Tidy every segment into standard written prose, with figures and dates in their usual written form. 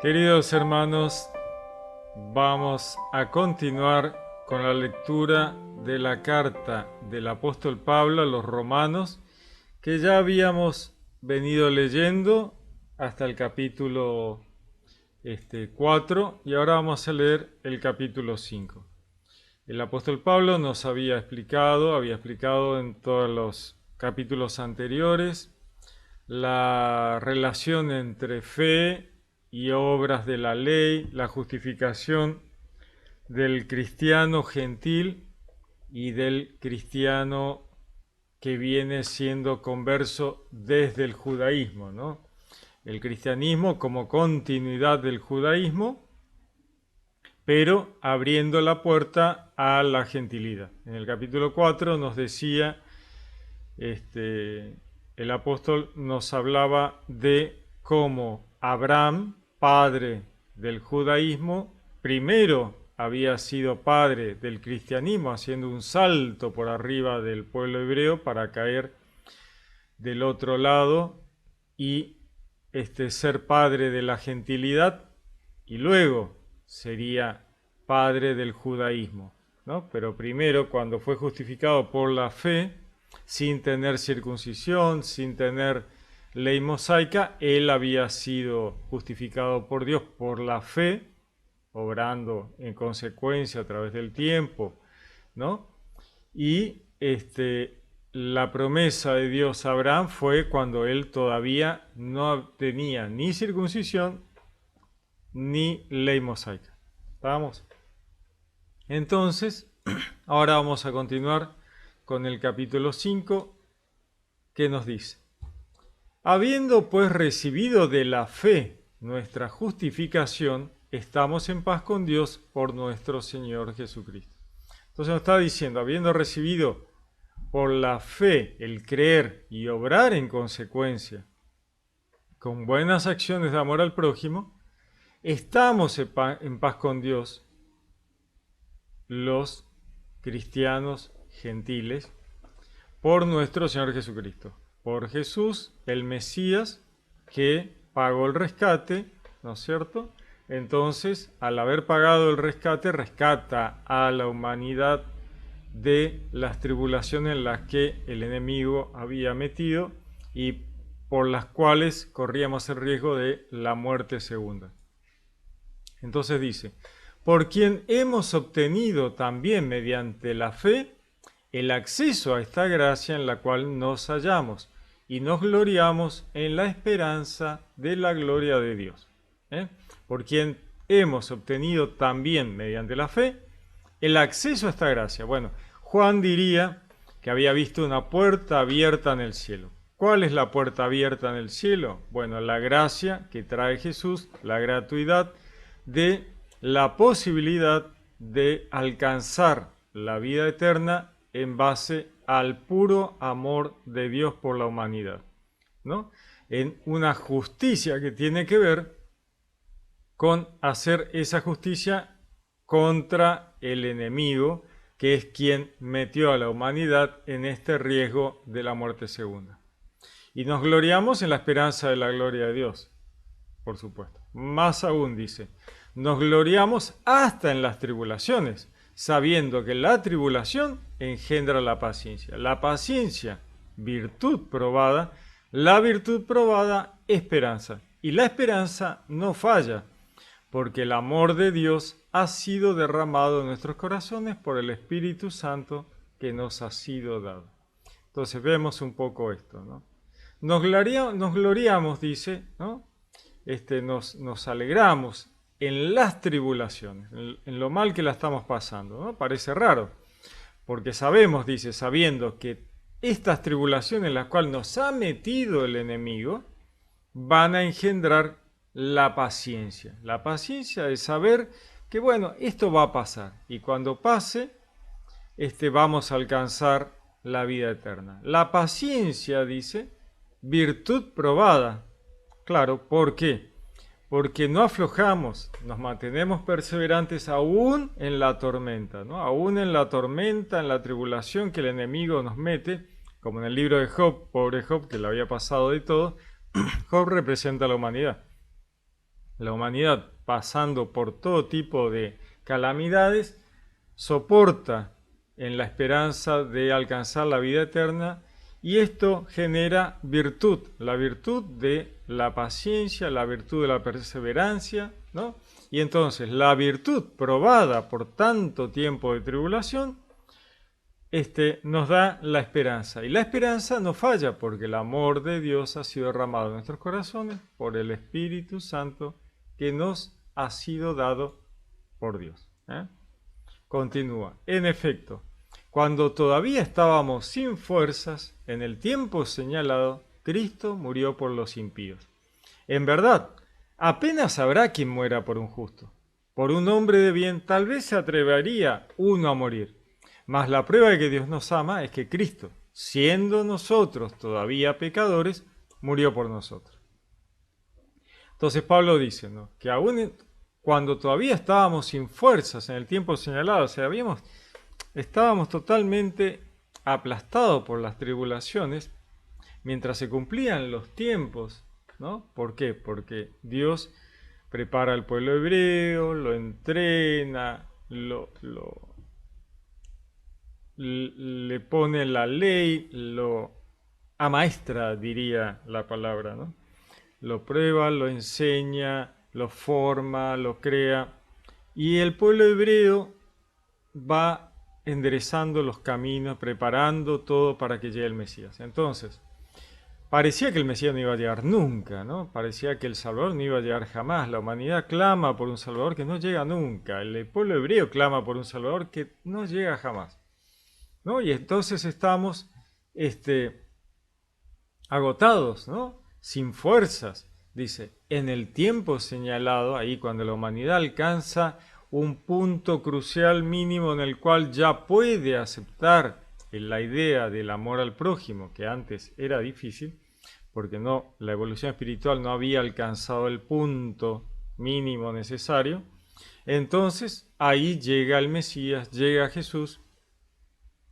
Queridos hermanos, vamos a continuar con la lectura de la carta del apóstol Pablo a los romanos, que ya habíamos venido leyendo hasta el capítulo 4 y ahora vamos a leer el capítulo 5. El apóstol Pablo nos había explicado en todos los capítulos anteriores la relación entre fe y obras de la ley, la justificación del cristiano gentil y del cristiano que viene siendo converso desde el judaísmo, ¿no? El cristianismo como continuidad del judaísmo, pero abriendo la puerta a la gentilidad. En el capítulo 4 nos decía, el apóstol nos hablaba de cómo Abraham, padre del judaísmo, primero había sido padre del cristianismo, haciendo un salto por arriba del pueblo hebreo para caer del otro lado y ser padre de la gentilidad, y luego sería padre del judaísmo, ¿no? Pero primero, cuando fue justificado por la fe, sin tener circuncisión, sin tener ley mosaica, él había sido justificado por Dios por la fe, obrando en consecuencia a través del tiempo, ¿no? Y la promesa de Dios a Abraham fue cuando él todavía no tenía ni circuncisión ni ley mosaica. ¿Vamos? Entonces, ahora vamos a continuar con el capítulo 5, que nos dice: habiendo pues recibido de la fe nuestra justificación, estamos en paz con Dios por nuestro Señor Jesucristo. Entonces nos está diciendo, habiendo recibido por la fe el creer y obrar en consecuencia, con buenas acciones de amor al prójimo, estamos en paz con Dios, los cristianos gentiles, por nuestro Señor Jesucristo, por Jesús, el Mesías, que pagó el rescate, ¿no es cierto? Entonces, al haber pagado el rescate, rescata a la humanidad de las tribulaciones en las que el enemigo había metido y por las cuales corríamos el riesgo de la muerte segunda. Entonces dice, por quien hemos obtenido también mediante la fe el acceso a esta gracia en la cual nos hallamos y nos gloriamos en la esperanza de la gloria de Dios. Por quien hemos obtenido también mediante la fe el acceso a esta gracia. Bueno, Juan diría que había visto una puerta abierta en el cielo. ¿Cuál es la puerta abierta en el cielo? Bueno, la gracia que trae Jesús, la gratuidad de la posibilidad de alcanzar la vida eterna en base al puro amor de Dios por la humanidad, ¿no? En una justicia que tiene que ver con hacer esa justicia contra el enemigo, que es quien metió a la humanidad en este riesgo de la muerte segunda. Y nos gloriamos en la esperanza de la gloria de Dios, por supuesto. Más aún dice, nos gloriamos hasta en las tribulaciones, sabiendo que la tribulación engendra la paciencia, virtud probada, la virtud probada, esperanza. Y la esperanza no falla, porque el amor de Dios ha sido derramado en nuestros corazones por el Espíritu Santo que nos ha sido dado. Entonces vemos un poco esto, ¿no? Nos gloriamos, dice, ¿no? Nos alegramos en las tribulaciones, en lo mal que la estamos pasando, ¿no? Parece raro, porque sabemos, dice, sabiendo que estas tribulaciones en las cuales nos ha metido el enemigo van a engendrar la paciencia de saber que, bueno, esto va a pasar y cuando pase, vamos a alcanzar la vida eterna. La paciencia, dice, virtud probada. Claro, ¿por qué? Porque no aflojamos, nos mantenemos perseverantes aún en la tormenta, ¿no? Aún en la tormenta, en la tribulación que el enemigo nos mete, como en el libro de Job, pobre Job, que le había pasado de todo. Job representa a la humanidad. la humanidad pasando por todo tipo de calamidades, soporta en la esperanza de alcanzar la vida eterna, y esto genera virtud, la virtud de la paciencia, la virtud de la perseverancia, ¿no? Y entonces la virtud probada por tanto tiempo de tribulación, nos da la esperanza. Y la esperanza no falla porque el amor de Dios ha sido derramado en nuestros corazones por el Espíritu Santo que nos ha sido dado por Dios. Continúa. En efecto, cuando todavía estábamos sin fuerzas, en el tiempo señalado, Cristo murió por los impíos. En verdad, apenas habrá quien muera por un justo. Por un hombre de bien, tal vez se atrevería uno a morir. Mas la prueba de que Dios nos ama es que Cristo, siendo nosotros todavía pecadores, murió por nosotros. Entonces Pablo dice, ¿no?, que aún cuando todavía estábamos sin fuerzas en el tiempo señalado, o sea, estábamos totalmente aplastados por las tribulaciones, mientras se cumplían los tiempos, ¿no? ¿Por qué? Porque Dios prepara al pueblo hebreo, lo entrena, le pone la ley, lo amaestra, diría la palabra, ¿no? Lo prueba, lo enseña, lo forma, lo crea, y el pueblo hebreo va enderezando los caminos, preparando todo para que llegue el Mesías. Entonces, parecía que el Mesías no iba a llegar nunca, ¿no? Parecía que el Salvador no iba a llegar jamás. La humanidad clama por un Salvador que no llega nunca. El pueblo hebreo clama por un Salvador que no llega jamás, ¿no? Y entonces estamos agotados, ¿no? Sin fuerzas. Dice, en el tiempo señalado, ahí cuando la humanidad alcanza un punto crucial mínimo en el cual ya puede aceptar la idea del amor al prójimo, que antes era difícil, porque no, la evolución espiritual no había alcanzado el punto mínimo necesario. Entonces ahí llega el Mesías, llega Jesús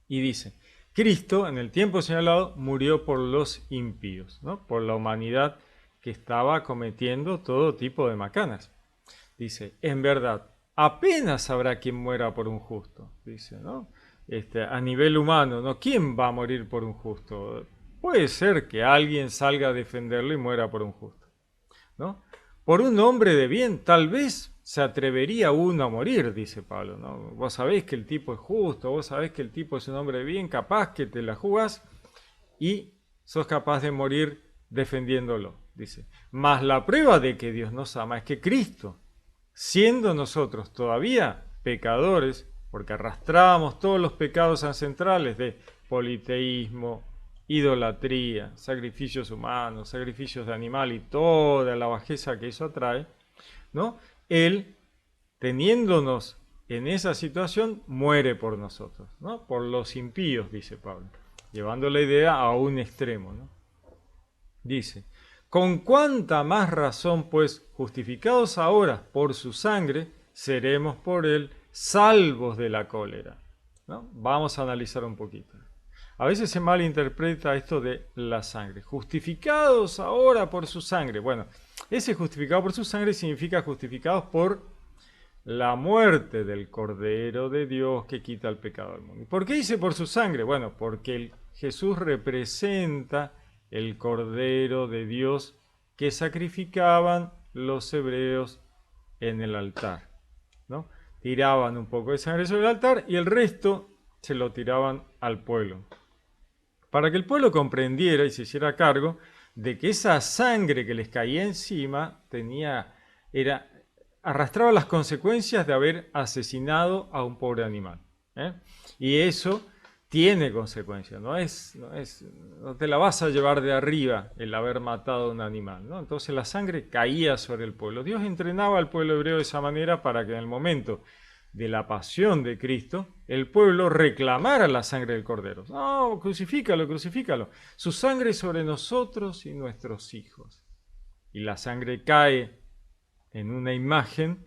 y dice, Cristo en el tiempo señalado murió por los impíos, ¿no?, por la humanidad que estaba cometiendo todo tipo de macanas. Dice, en verdad, apenas habrá quien muera por un justo, dice, ¿no? A nivel humano, ¿no? ¿Quién va a morir por un justo? Puede ser que alguien salga a defenderlo y muera por un justo, ¿no? Por un hombre de bien, tal vez se atrevería uno a morir, dice Pablo, ¿no? Vos sabés que el tipo es justo, vos sabés que el tipo es un hombre de bien, capaz que te la jugás y sos capaz de morir defendiéndolo, dice. Mas la prueba de que Dios nos ama es que Cristo, siendo nosotros todavía pecadores, porque arrastrábamos todos los pecados ancestrales de politeísmo, idolatría, sacrificios humanos, sacrificios de animal y toda la bajeza que eso atrae, ¿no? Él, teniéndonos en esa situación, muere por nosotros, ¿no? Por los impíos, dice Pablo, llevando la idea a un extremo, ¿no? Dice, con cuánta más razón, pues, justificados ahora por su sangre, seremos por él salvos de la cólera, ¿no? Vamos a analizar un poquito. A veces se malinterpreta esto de la sangre. Justificados ahora por su sangre. Bueno, ese justificado por su sangre significa justificados por la muerte del Cordero de Dios que quita el pecado del mundo. ¿Y por qué dice por su sangre? Bueno, porque Jesús representa el Cordero de Dios que sacrificaban los hebreos en el altar, ¿no? Tiraban un poco de sangre sobre el altar y el resto se lo tiraban al pueblo, para que el pueblo comprendiera y se hiciera cargo de que esa sangre que les caía encima arrastraba las consecuencias de haber asesinado a un pobre animal, ¿eh? Y eso tiene consecuencias, no te la vas a llevar de arriba el haber matado a un animal, ¿no? Entonces la sangre caía sobre el pueblo. Dios entrenaba al pueblo hebreo de esa manera para que en el momento de la pasión de Cristo, el pueblo reclamara la sangre del Cordero. No, crucifícalo, crucifícalo. Su sangre sobre nosotros y nuestros hijos. Y la sangre cae en una imagen,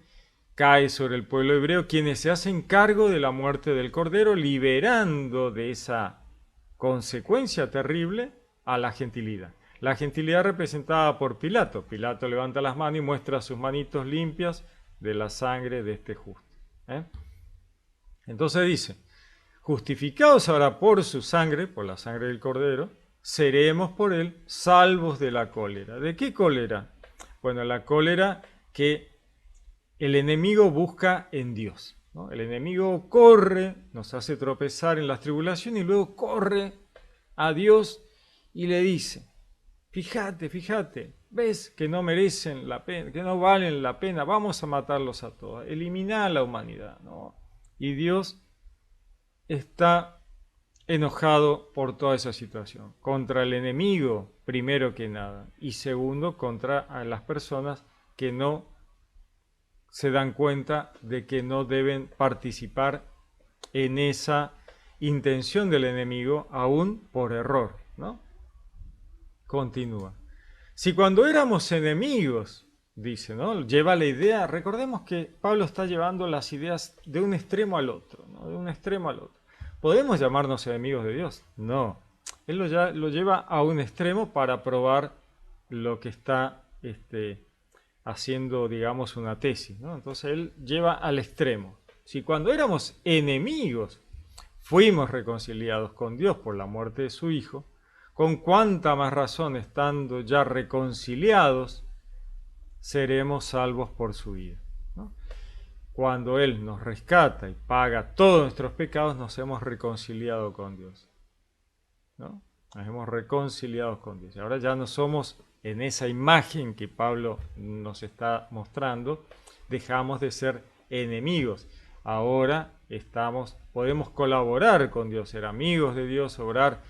cae sobre el pueblo hebreo, quienes se hacen cargo de la muerte del Cordero, liberando de esa consecuencia terrible a la gentilidad. La gentilidad representada por Pilato. Pilato levanta las manos y muestra sus manitos limpias de la sangre de este justo. Entonces dice, justificados ahora por su sangre, por la sangre del Cordero, seremos por él salvos de la cólera. ¿De qué cólera? Bueno, la cólera que el enemigo busca en Dios, ¿no? El enemigo corre, nos hace tropezar en las tribulaciones y luego corre a Dios y le dice, fíjate, ves que no merecen la pena, que no valen la pena, vamos a matarlos a todos, eliminar a la humanidad, ¿no? Y Dios está enojado por toda esa situación, contra el enemigo primero que nada, y segundo contra a las personas que no se dan cuenta de que no deben participar en esa intención del enemigo, aún por error, ¿no? Continúa. Si cuando éramos enemigos, dice, ¿no? Lleva la idea, recordemos que Pablo está llevando las ideas de un extremo al otro, ¿no? De un extremo al otro. ¿Podemos llamarnos enemigos de Dios? No. Él lo lleva a un extremo para probar lo que está haciendo, digamos, una tesis, ¿no? Entonces él lleva al extremo. Si cuando éramos enemigos fuimos reconciliados con Dios por la muerte de su Hijo, con cuánta más razón, estando ya reconciliados, seremos salvos por su vida, ¿no? Cuando Él nos rescata y paga todos nuestros pecados, nos hemos reconciliado con Dios, ¿no? Nos hemos reconciliado con Dios. Y ahora ya no somos en esa imagen que Pablo nos está mostrando, dejamos de ser enemigos. Ahora podemos colaborar con Dios, ser amigos de Dios, obrar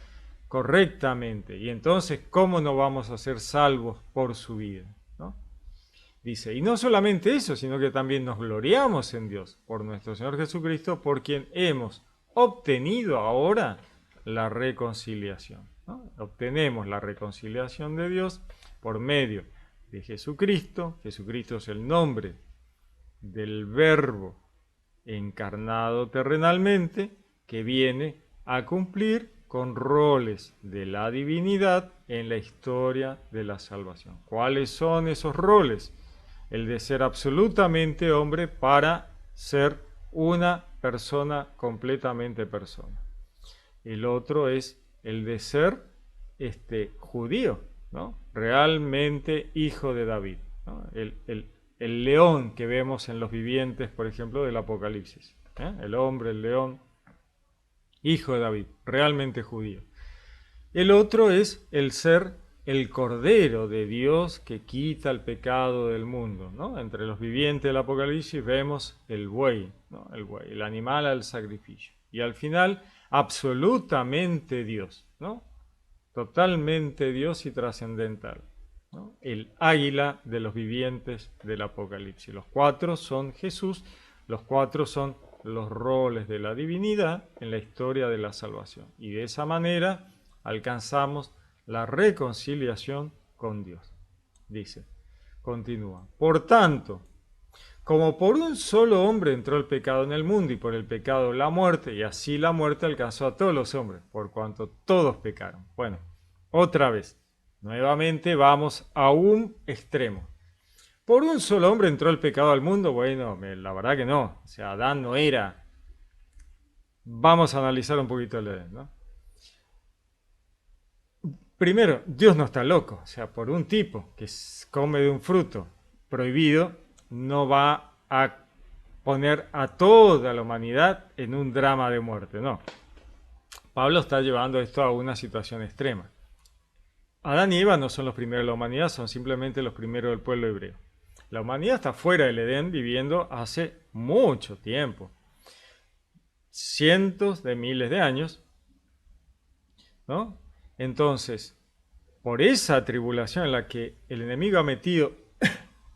correctamente. Y entonces, ¿cómo no vamos a ser salvos por su vida, ¿no? Dice, y no solamente eso, sino que también nos gloriamos en Dios por nuestro Señor Jesucristo, por quien hemos obtenido ahora la reconciliación, ¿no? Obtenemos la reconciliación de Dios por medio de Jesucristo. Jesucristo es el nombre del Verbo encarnado terrenalmente, que viene a cumplir con roles de la divinidad en la historia de la salvación. ¿Cuáles son esos roles? El de ser absolutamente hombre para ser una persona completamente persona. El otro es el de ser judío, ¿no? Realmente hijo de David, ¿no? El león que vemos en los vivientes, por ejemplo, del Apocalipsis, ¿eh? El hombre, el león, hijo de David, realmente judío. El otro es el ser el Cordero de Dios que quita el pecado del mundo, ¿no? Entre los vivientes del Apocalipsis vemos el buey, ¿no? El buey, el animal al sacrificio. Y al final, absolutamente Dios, ¿no? Totalmente Dios y trascendental, ¿no? El águila de los vivientes del Apocalipsis. Los cuatro son Jesús, los cuatro son los roles de la divinidad en la historia de la salvación. Y de esa manera alcanzamos la reconciliación con Dios. Dice, continúa. Por tanto, como por un solo hombre entró el pecado en el mundo y por el pecado la muerte, y así la muerte alcanzó a todos los hombres, por cuanto todos pecaron. Bueno, otra vez, nuevamente vamos a un extremo. ¿Por un solo hombre entró el pecado al mundo? Bueno, la verdad que no. O sea, Adán no era. Vamos a analizar un poquito el Edén, ¿no? Primero, Dios no está loco. O sea, por un tipo que come de un fruto prohibido, no va a poner a toda la humanidad en un drama de muerte, no. Pablo está llevando esto a una situación extrema. Adán y Eva no son los primeros de la humanidad, son simplemente los primeros del pueblo hebreo. La humanidad está fuera del Edén viviendo hace mucho tiempo, cientos de miles de años, ¿no? Entonces, por esa tribulación en la que el enemigo ha metido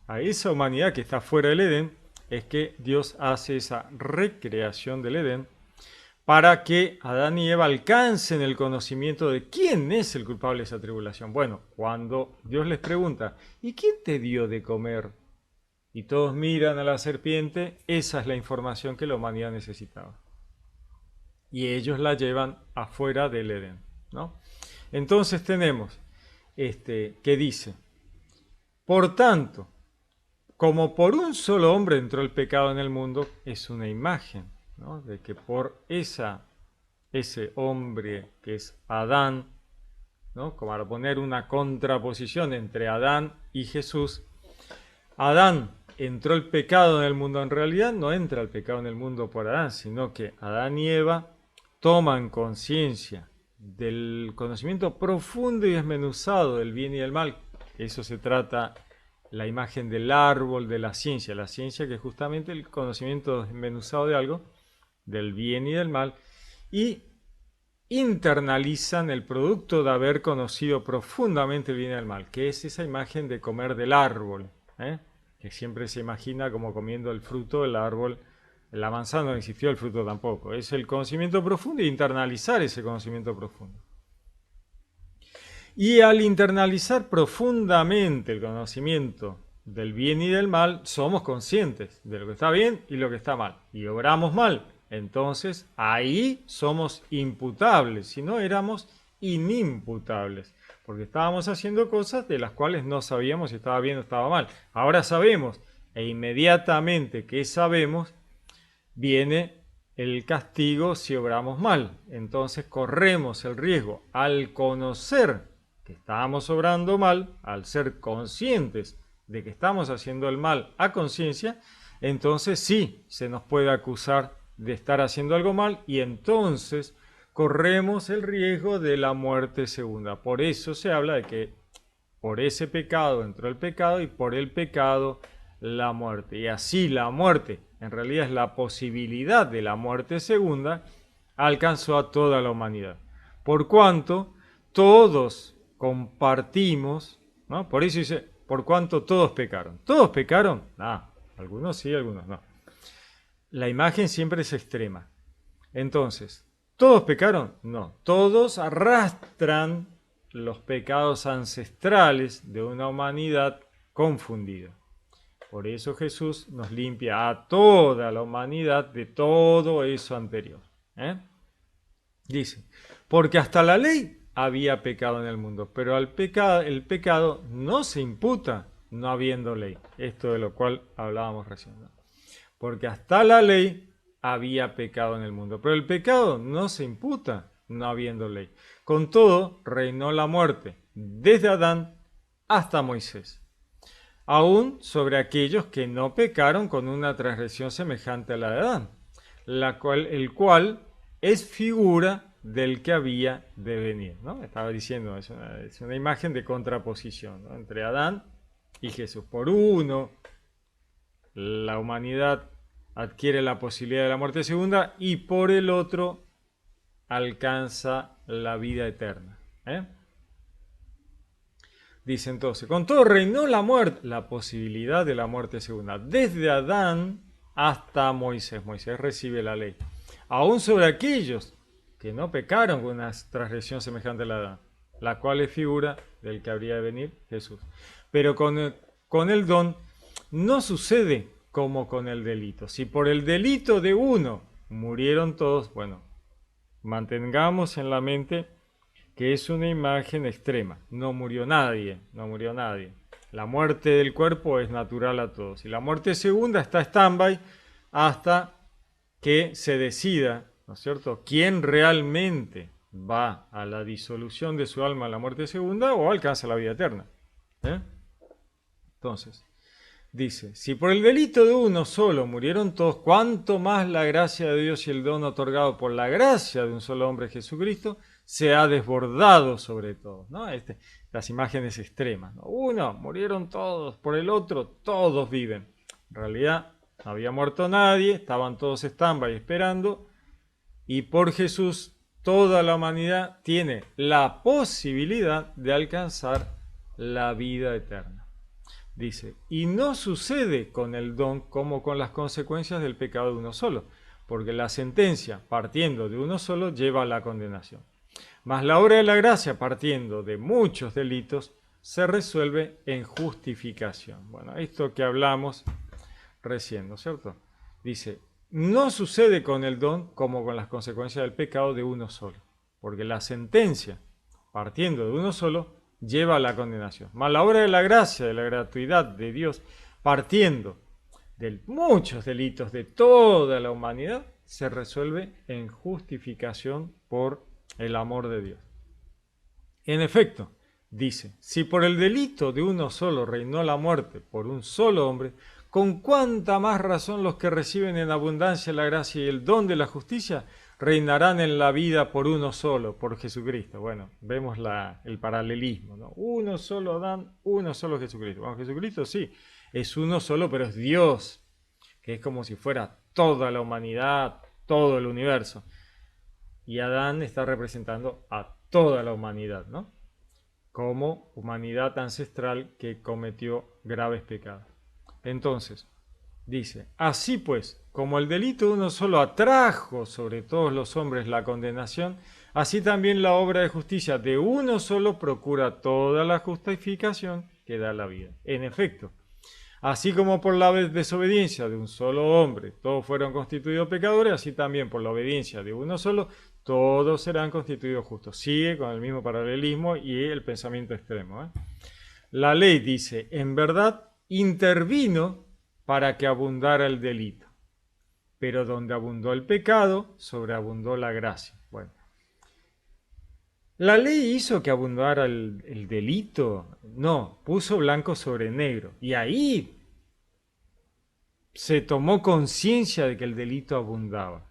a esa humanidad que está fuera del Edén, es que Dios hace esa recreación del Edén para que Adán y Eva alcancen el conocimiento de quién es el culpable de esa tribulación. Bueno, cuando Dios les pregunta, ¿y quién te dio de comer? Y todos miran a la serpiente, esa es la información que la humanidad necesitaba. Y ellos la llevan afuera del Edén, ¿no? Entonces tenemos que dice, por tanto, como por un solo hombre entró el pecado en el mundo, es una imagen, ¿no?, de que por ese hombre que es Adán, ¿no?, como para poner una contraposición entre Adán y Jesús, Adán entró el pecado en el mundo. En realidad no entra el pecado en el mundo por Adán, sino que Adán y Eva toman conciencia del conocimiento profundo y desmenuzado del bien y del mal. Eso se trata la imagen del árbol de la ciencia que es justamente el conocimiento desmenuzado de algo, del bien y del mal, y internalizan el producto de haber conocido profundamente el bien y el mal, que es esa imagen de comer del árbol, que siempre se imagina como comiendo el fruto del árbol. La manzana no existió, el fruto tampoco. Es el conocimiento profundo y internalizar ese conocimiento profundo. Y al internalizar profundamente el conocimiento del bien y del mal, somos conscientes de lo que está bien y lo que está mal. Y obramos mal. Entonces, ahí somos imputables. Si no, éramos inimputables. Porque estábamos haciendo cosas de las cuales no sabíamos si estaba bien o estaba mal. Ahora sabemos. E inmediatamente que sabemos, viene el castigo si obramos mal. Entonces corremos el riesgo, al conocer que estábamos obrando mal, al ser conscientes de que estamos haciendo el mal a conciencia, entonces sí se nos puede acusar de estar haciendo algo mal y entonces corremos el riesgo de la muerte segunda. Por eso se habla de que por ese pecado entró el pecado y por el pecado la muerte. Y así la muerte, en realidad es la posibilidad de la muerte segunda, alcanzó a toda la humanidad. Por cuanto todos compartimos, ¿no? Por eso dice, por cuanto todos pecaron. ¿Todos pecaron? Algunos sí, algunos no. La imagen siempre es extrema. Entonces, ¿todos pecaron? No. Todos arrastran los pecados ancestrales de una humanidad confundida. Por eso Jesús nos limpia a toda la humanidad de todo eso anterior. Dice, porque hasta la ley había pecado en el mundo, pero el pecado no se imputa no habiendo ley. Esto de lo cual hablábamos recién, ¿no? Porque hasta la ley había pecado en el mundo, pero el pecado no se imputa no habiendo ley. Con todo, reinó la muerte desde Adán hasta Moisés, aún sobre aquellos que no pecaron con una transgresión semejante a la de Adán, el cual es figura del que había de venir, ¿no? Estaba diciendo, es una imagen de contraposición, ¿no?, entre Adán y Jesús. Por uno, la humanidad adquiere la posibilidad de la muerte segunda y por el otro alcanza la vida eterna. Dice entonces, con todo reinó la muerte, la posibilidad de la muerte segunda, desde Adán hasta Moisés. Moisés recibe la ley. Aún sobre aquellos que no pecaron con una transgresión semejante a la de Adán, la cual es figura del que habría de venir, Jesús. Pero con el don no sucede como con el delito. Si por el delito de uno murieron todos, bueno, mantengamos en la mente que es una imagen extrema. No murió nadie. La muerte del cuerpo es natural a todos. Y la muerte segunda está stand-by hasta que se decida, ¿no es cierto?, quién realmente va a la disolución de su alma a la muerte segunda o alcanza la vida eterna. Entonces, dice, si por el delito de uno solo murieron todos, ¿cuánto más la gracia de Dios y el don otorgado por la gracia de un solo hombre, Jesucristo, se ha desbordado sobre todos, ¿no? Las imágenes extremas, ¿no? Uno, murieron todos, por el otro, todos viven. En realidad, no había muerto nadie, estaban todos stand-by esperando, y por Jesús, toda la humanidad tiene la posibilidad de alcanzar la vida eterna. Dice, y no sucede con el don como con las consecuencias del pecado de uno solo, porque la sentencia, partiendo de uno solo, lleva a la condenación. Mas la obra de la gracia, partiendo de muchos delitos, se resuelve en justificación. Bueno, esto que hablamos recién, ¿no es cierto? Dice, no sucede con el don como con las consecuencias del pecado de uno solo, porque la sentencia, partiendo de uno solo, lleva a la condenación. Mas la obra de la gracia, de la gratuidad de Dios, partiendo de muchos delitos de toda la humanidad, se resuelve en justificación por el amor de Dios. En efecto, dice, si por el delito de uno solo reinó la muerte por un solo hombre, con cuánta más razón los que reciben en abundancia la gracia y el don de la justicia reinarán en la vida por uno solo, por Jesucristo. Bueno, vemos el paralelismo, ¿no? Uno solo Adán, uno solo Jesucristo. Bueno, Jesucristo sí, es uno solo, pero es Dios, que es como si fuera toda la humanidad, todo el universo. Y Adán está representando a toda la humanidad, ¿no? Como humanidad ancestral que cometió graves pecados. Entonces, dice, así pues, como el delito de uno solo atrajo sobre todos los hombres la condenación, así también la obra de justicia de uno solo procura toda la justificación que da la vida. En efecto, así como por la desobediencia de un solo hombre todos fueron constituidos pecadores, así también por la obediencia de uno solo todos serán constituidos justos. Sigue con el mismo paralelismo y el pensamiento extremo. La ley dice, en verdad, intervino para que abundara el delito. Pero donde abundó el pecado, sobreabundó la gracia. Bueno, ¿la ley hizo que abundara el delito? No, puso blanco sobre negro. Y ahí se tomó conciencia de que el delito abundaba.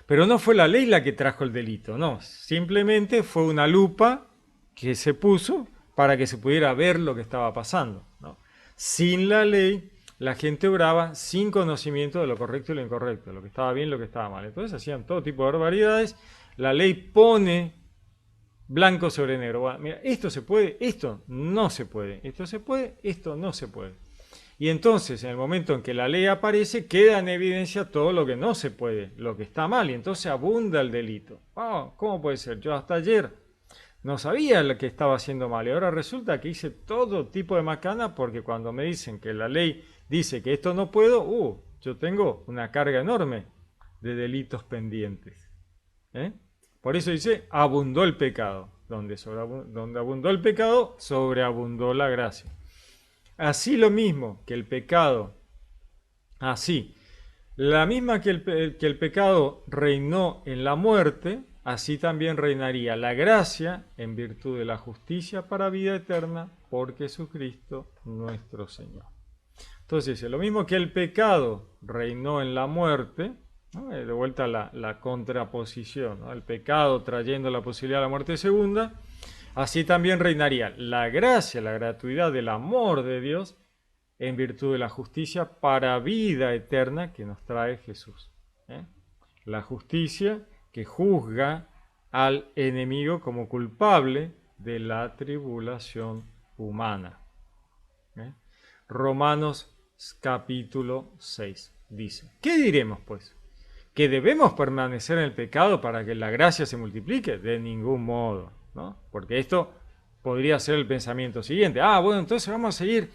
Pero no fue la ley la que trajo el delito, no. Simplemente fue una lupa que se puso para que se pudiera ver lo que estaba pasando, ¿no? Sin la ley, la gente obraba sin conocimiento de lo correcto y lo incorrecto, lo que estaba bien y lo que estaba mal. Entonces hacían todo tipo de barbaridades. La ley pone blanco sobre negro. Bueno, mira, esto se puede, esto no se puede. Esto se puede, esto no se puede. Y entonces, en el momento en que la ley aparece, queda en evidencia todo lo que no se puede, lo que está mal, y entonces abunda el delito. Oh, ¿cómo puede ser? Yo hasta ayer no sabía lo que estaba haciendo mal, y ahora resulta que hice todo tipo de macana porque cuando me dicen que la ley dice que esto no puedo, yo tengo una carga enorme de delitos pendientes. Por eso dice, abundó el pecado. Donde abundó el pecado, sobreabundó la gracia. Así lo mismo que el pecado, así, la misma que el pecado reinó en la muerte, así también reinaría la gracia en virtud de la justicia para vida eterna por Jesucristo nuestro Señor. Entonces, lo mismo que el pecado reinó en la muerte, ¿no? De vuelta la contraposición, ¿no? El pecado trayendo la posibilidad de la muerte segunda, así también reinaría la gracia, la gratuidad del amor de Dios en virtud de la justicia para vida eterna que nos trae Jesús. La justicia que juzga al enemigo como culpable de la tribulación humana. Romanos capítulo 6 dice, ¿qué diremos pues? ¿Que debemos permanecer en el pecado para que la gracia se multiplique? De ningún modo, ¿no? Porque esto podría ser el pensamiento siguiente. Bueno, entonces vamos a seguir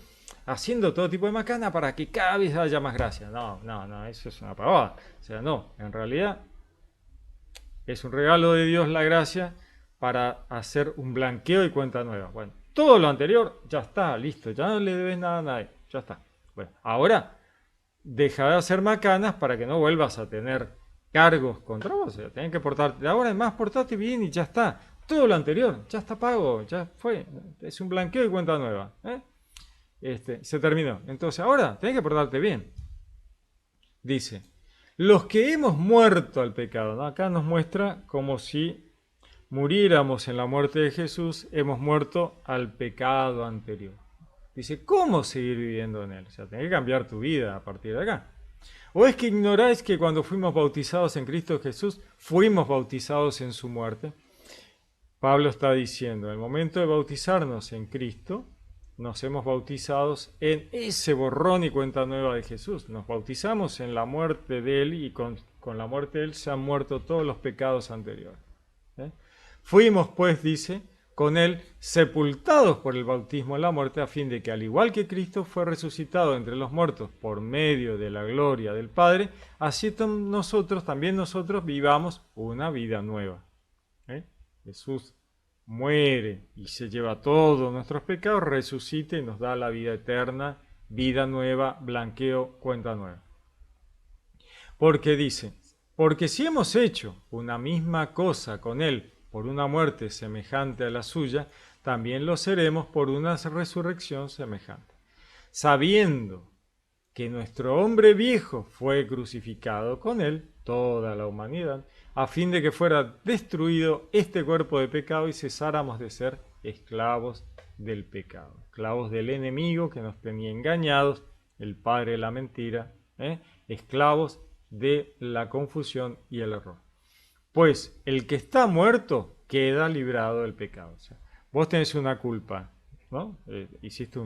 haciendo todo tipo de macana para que cada vez haya más gracia. No, eso es una pavada. O sea, no, en realidad es un regalo de Dios la gracia para hacer un blanqueo y cuenta nueva. Bueno, todo lo anterior ya está, listo, ya no le debes nada a nadie, ya está. Bueno, ahora deja de hacer macanas para que no vuelvas a tener cargos contra vos. O sea, tenés que portarte, ahora además portate bien y ya está. Todo lo anterior ya está pago, ya fue. Es un blanqueo y cuenta nueva. Se terminó. Entonces ahora tenés que portarte bien. Dice, los que hemos muerto al pecado, ¿no? Acá nos muestra como si muriéramos en la muerte de Jesús, hemos muerto al pecado anterior. Dice, ¿cómo seguir viviendo en él? O sea, tenés que cambiar tu vida a partir de acá. ¿O es que ignoráis que cuando fuimos bautizados en Cristo Jesús, fuimos bautizados en su muerte? Pablo está diciendo, en el momento de bautizarnos en Cristo, nos hemos bautizado en ese borrón y cuenta nueva de Jesús. Nos bautizamos en la muerte de Él y con la muerte de Él se han muerto todos los pecados anteriores. Fuimos, pues, dice, con Él sepultados por el bautismo en la muerte, a fin de que al igual que Cristo fue resucitado entre los muertos por medio de la gloria del Padre, así también nosotros vivamos una vida nueva. Jesús muere y se lleva todos nuestros pecados, resucita y nos da la vida eterna, vida nueva, blanqueo, cuenta nueva. Porque dice, porque si hemos hecho una misma cosa con Él por una muerte semejante a la suya, también lo seremos por una resurrección semejante. Sabiendo que nuestro hombre viejo fue crucificado con Él, toda la humanidad, a fin de que fuera destruido este cuerpo de pecado y cesáramos de ser esclavos del pecado, esclavos del enemigo que nos tenía engañados, el padre de la mentira, esclavos de la confusión y el error. Pues el que está muerto queda librado del pecado. O sea, vos tenés una culpa, ¿no? Hiciste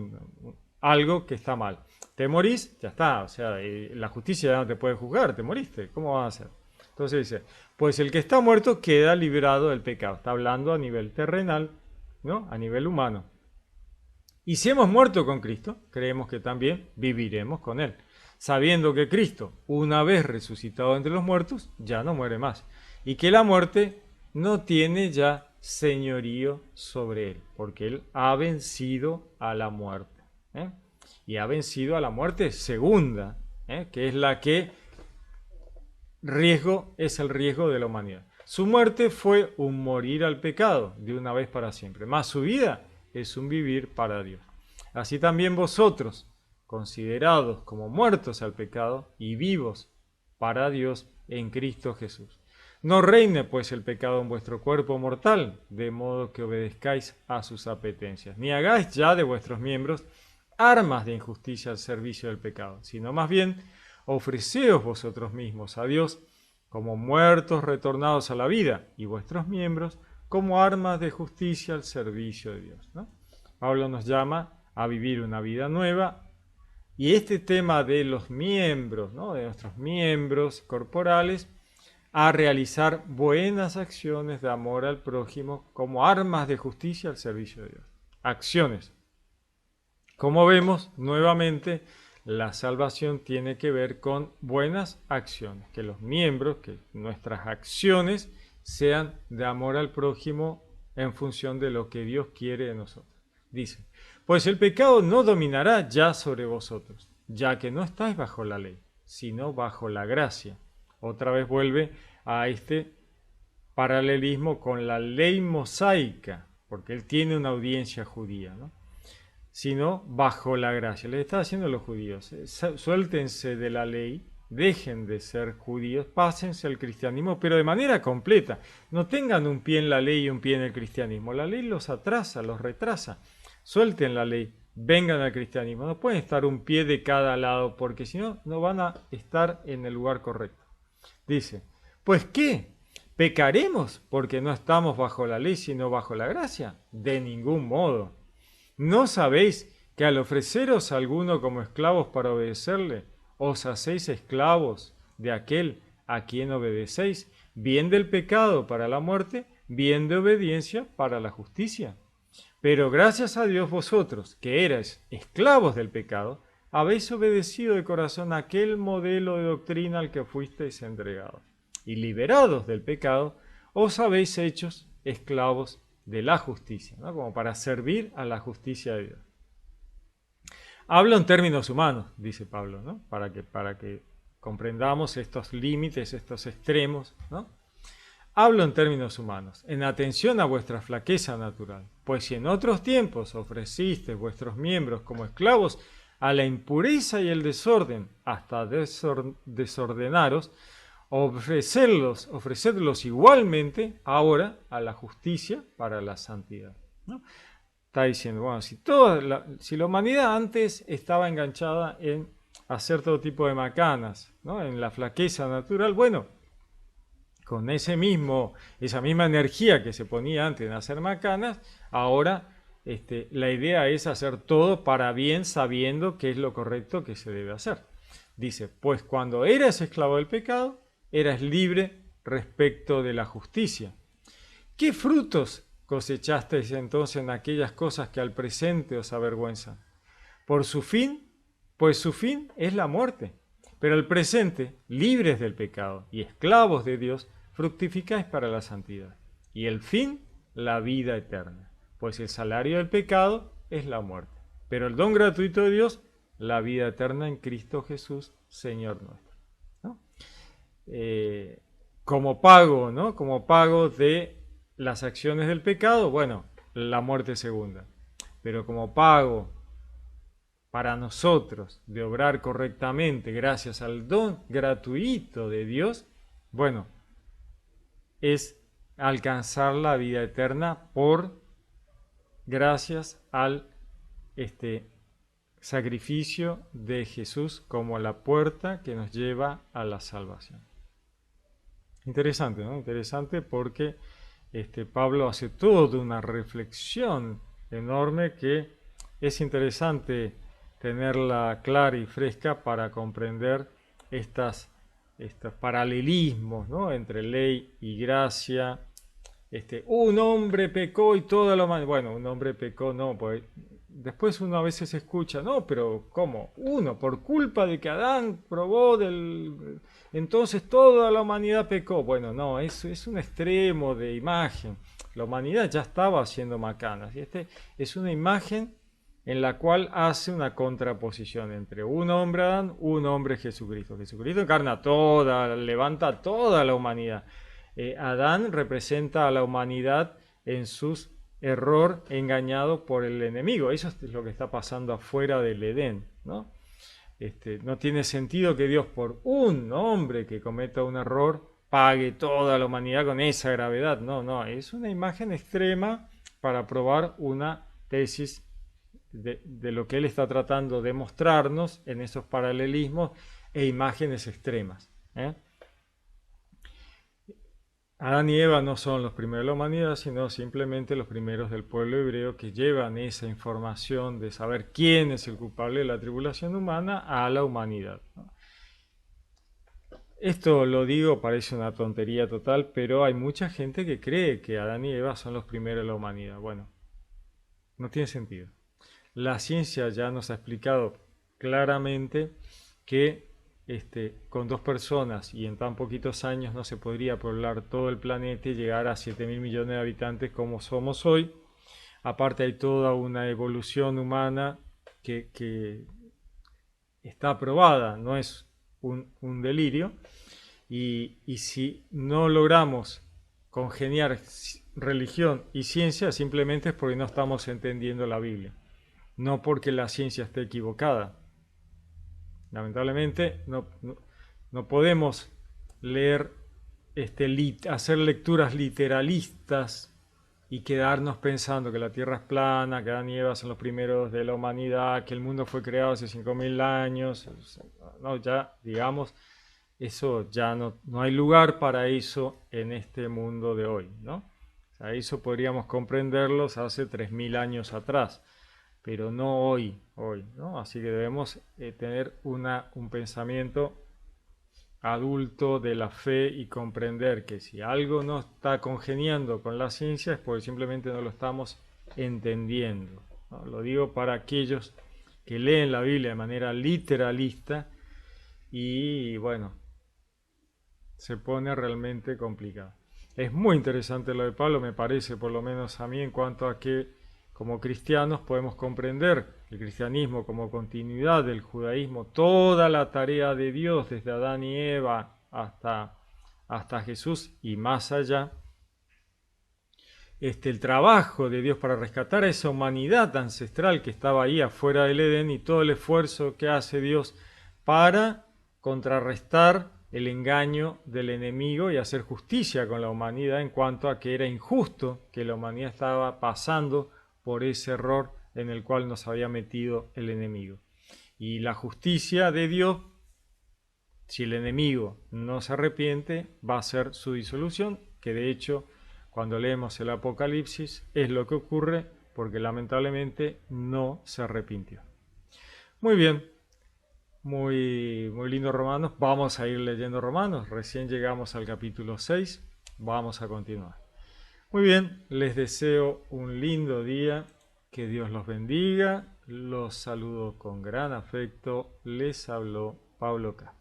algo que está mal. Te morís, ya está. O sea, la justicia ya no te puede juzgar, te moriste. ¿Cómo vas a hacer? Entonces dice, pues el que está muerto queda librado del pecado. Está hablando a nivel terrenal, ¿no? A nivel humano. Y si hemos muerto con Cristo, creemos que también viviremos con Él, sabiendo que Cristo, una vez resucitado entre los muertos, ya no muere más, y que la muerte no tiene ya señorío sobre Él, porque Él ha vencido a la muerte. Y ha vencido a la muerte segunda, que es la que es el riesgo de la humanidad. Su muerte fue un morir al pecado de una vez para siempre, más su vida es un vivir para Dios. Así también vosotros, considerados como muertos al pecado y vivos para Dios en Cristo Jesús. No reine pues el pecado en vuestro cuerpo mortal, de modo que obedezcáis a sus apetencias, ni hagáis ya de vuestros miembros armas de injusticia al servicio del pecado, sino más bien ofreceos vosotros mismos a Dios como muertos retornados a la vida, y vuestros miembros como armas de justicia al servicio de Dios, ¿no? Pablo nos llama a vivir una vida nueva, y este tema de los miembros, ¿no? De nuestros miembros corporales, a realizar buenas acciones de amor al prójimo como armas de justicia al servicio de Dios. Acciones. Como vemos, nuevamente, la salvación tiene que ver con buenas acciones, que los miembros, que nuestras acciones sean de amor al prójimo en función de lo que Dios quiere de nosotros. Dice, pues el pecado no dominará ya sobre vosotros, ya que no estáis bajo la ley, sino bajo la gracia. Otra vez vuelve a este paralelismo con la ley mosaica, porque él tiene una audiencia judía, ¿no? Sino bajo la gracia. Le está haciendo a los judíos, suéltense de la ley, dejen de ser judíos, pásense al cristianismo, pero de manera completa. No tengan un pie en la ley y un pie en el cristianismo. La ley los atrasa, los retrasa. Suelten la ley, vengan al cristianismo. No pueden estar un pie de cada lado, porque si no, no van a estar en el lugar correcto. Dice, ¿pues qué? ¿Pecaremos porque no estamos bajo la ley, sino bajo la gracia? De ningún modo. ¿No sabéis que al ofreceros a alguno como esclavos para obedecerle, os hacéis esclavos de aquel a quien obedecéis, bien del pecado para la muerte, bien de obediencia para la justicia? Pero gracias a Dios vosotros, que erais esclavos del pecado, habéis obedecido de corazón aquel modelo de doctrina al que fuisteis entregados. Y liberados del pecado, os habéis hecho esclavos de la justicia, ¿no? Como para servir a la justicia de Dios. Hablo en términos humanos, dice Pablo, ¿no? Para que comprendamos estos límites, estos extremos, ¿no? Hablo en términos humanos, en atención a vuestra flaqueza natural, pues si en otros tiempos ofrecisteis vuestros miembros como esclavos a la impureza y el desorden, hasta desordenaros, ofrecerlos igualmente ahora a la justicia para la santidad, ¿no? Está diciendo, bueno, si la humanidad antes estaba enganchada en hacer todo tipo de macanas, ¿no? En la flaqueza natural, bueno, con esa misma energía que se ponía antes en hacer macanas, ahora la idea es hacer todo para bien, sabiendo qué es lo correcto que se debe hacer. Dice, pues cuando eras esclavo del pecado, eras libre respecto de la justicia. ¿Qué frutos cosechasteis entonces en aquellas cosas que al presente os avergüenzan? Pues su fin es la muerte. Pero al presente, libres del pecado y esclavos de Dios, fructificáis para la santidad. Y el fin, la vida eterna. Pues el salario del pecado es la muerte. Pero el don gratuito de Dios, la vida eterna en Cristo Jesús, Señor nuestro. ¿No? Como pago, ¿no? Como pago de las acciones del pecado, bueno, la muerte segunda. Pero como pago para nosotros de obrar correctamente gracias al don gratuito de Dios, bueno, es alcanzar la vida eterna por gracias al sacrificio de Jesús como la puerta que nos lleva a la salvación. Interesante, ¿no? Interesante porque Pablo hace toda una reflexión enorme que es interesante tenerla clara y fresca para comprender estos paralelismos, ¿no? Entre ley y gracia. Un hombre pecó y toda la humanidad. Bueno, un hombre pecó, no, pues después uno a veces escucha, no, pero ¿cómo? Uno, por culpa de que Adán probó del... Entonces toda la humanidad pecó. Bueno, no, es un extremo de imagen. La humanidad ya estaba haciendo macanas. Y es una imagen en la cual hace una contraposición entre un hombre Adán, un hombre Jesucristo. Jesucristo encarna toda, levanta toda la humanidad. Adán representa a la humanidad en sus error engañado por el enemigo. Eso es lo que está pasando afuera del Edén, ¿no? No tiene sentido que Dios por un hombre que cometa un error pague toda la humanidad con esa gravedad. No, no, es una imagen extrema para probar una tesis de lo que él está tratando de mostrarnos en esos paralelismos e imágenes extremas. Adán y Eva no son los primeros de la humanidad, sino simplemente los primeros del pueblo hebreo que llevan esa información de saber quién es el culpable de la tribulación humana a la humanidad. Esto lo digo, parece una tontería total, pero hay mucha gente que cree que Adán y Eva son los primeros de la humanidad. Bueno, no tiene sentido. La ciencia ya nos ha explicado claramente que con dos personas y en tan poquitos años no se podría poblar todo el planeta y llegar a 7.000 millones de habitantes como somos hoy. Aparte hay toda una evolución humana que está aprobada, no es un delirio. Y si no logramos congeniar religión y ciencia, simplemente es porque no estamos entendiendo la Biblia, no porque la ciencia esté equivocada. Lamentablemente no podemos leer, hacer lecturas literalistas y quedarnos pensando que la Tierra es plana, que Adán y Eva son los primeros de la humanidad, que el mundo fue creado hace 5.000 años. No, ya, digamos, eso ya no hay lugar para eso en este mundo de hoy, ¿no? O sea, eso podríamos comprenderlos hace 3.000 años atrás, pero no hoy, ¿no? Así que debemos tener un pensamiento adulto de la fe y comprender que si algo no está congeniando con la ciencia es porque simplemente no lo estamos entendiendo, ¿no? Lo digo para aquellos que leen la Biblia de manera literalista y bueno, se pone realmente complicado. Es muy interesante lo de Pablo, me parece, por lo menos a mí, en cuanto a que como cristianos podemos comprender el cristianismo como continuidad del judaísmo, toda la tarea de Dios desde Adán y Eva hasta Jesús y más allá. El trabajo de Dios para rescatar a esa humanidad ancestral que estaba ahí afuera del Edén y todo el esfuerzo que hace Dios para contrarrestar el engaño del enemigo y hacer justicia con la humanidad en cuanto a que era injusto que la humanidad estaba pasando por ese error en el cual nos había metido el enemigo. Y la justicia de Dios, si el enemigo no se arrepiente, va a ser su disolución, que de hecho, cuando leemos el Apocalipsis, es lo que ocurre porque lamentablemente no se arrepintió. Muy bien, muy lindo Romanos. Vamos a ir leyendo Romanos. Recién llegamos al capítulo 6. Vamos a continuar. Muy bien, les deseo un lindo día. Que Dios los bendiga. Los saludo con gran afecto. Les habló Pablo K.